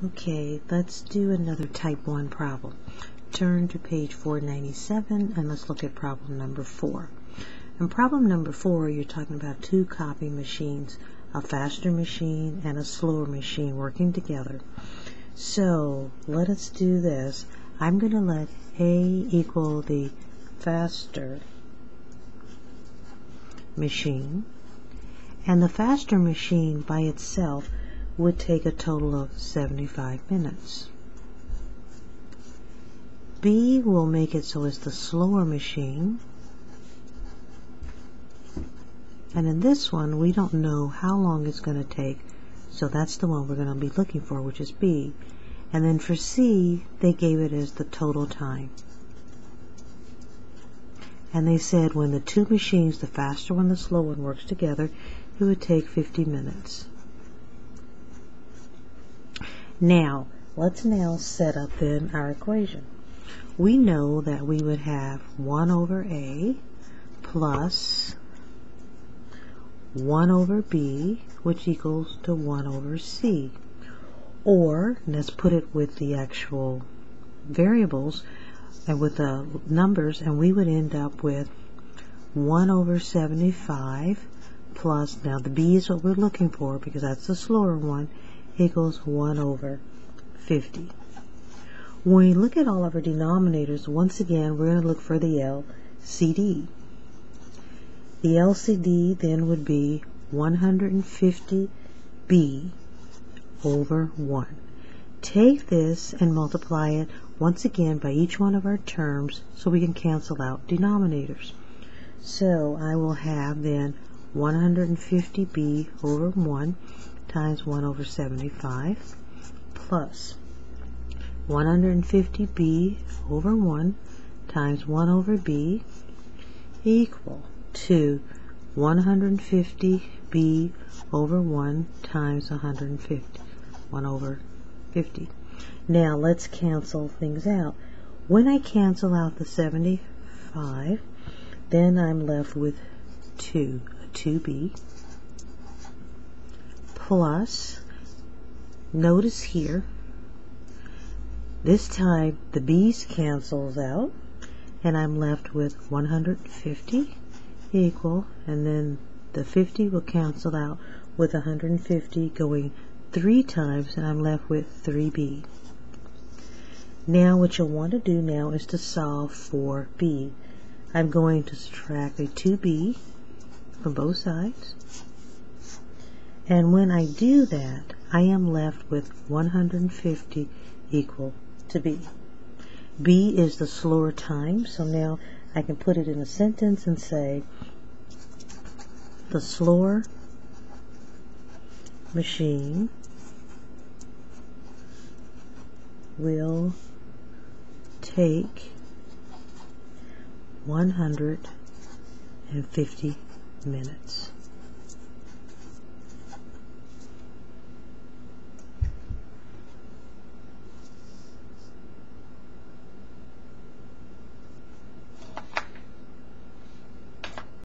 Okay, let's do another type 1 problem. Turn to page 497 and let's look at problem number 4. In problem number 4, you're talking about two copy machines, a faster machine and a slower machine working together. So let us do this. I'm going to let A equal the faster machine, and the faster machine by itself would take a total of 75 minutes. B will make it so it's the slower machine, and in this one we don't know how long it's going to take, so that's the one we're going to be looking for, which is B. And then for C, they gave it as the total time. And they said when the two machines, the faster one and the slow one, works together, it would take 50 minutes. Now, let's now set up then our equation. We know that we would have 1 over A plus 1 over B, which equals to 1 over C. Or, let's put it with the actual variables and with the numbers, and we would end up with 1 over 75 plus, now the B is what we're looking for because that's the slower one, equals 1 over 50. When we look at all of our denominators, once again we're going to look for the LCD. The LCD then would be 150B over 1. Take this and multiply it once again by each one of our terms so we can cancel out denominators. So I will have then 150B over 1 times 1 over 75 plus 150B over 1 times 1 over B equal to 150B over 1 times 1 over 50. Now let's cancel things out. When I cancel out the 75, then I'm left with 2B plus, notice here, this time the B's cancels out and I'm left with 150 equal, and then the 50 will cancel out with 150 going 3 times, and I'm left with 3B. Now what you'll want to do now is to solve for B. I'm going to subtract a 2B from both sides, and when I do that I am left with 150 equal to B. B is the slower time, so now I can put it in a sentence and say the slower machine will take 150 minutes.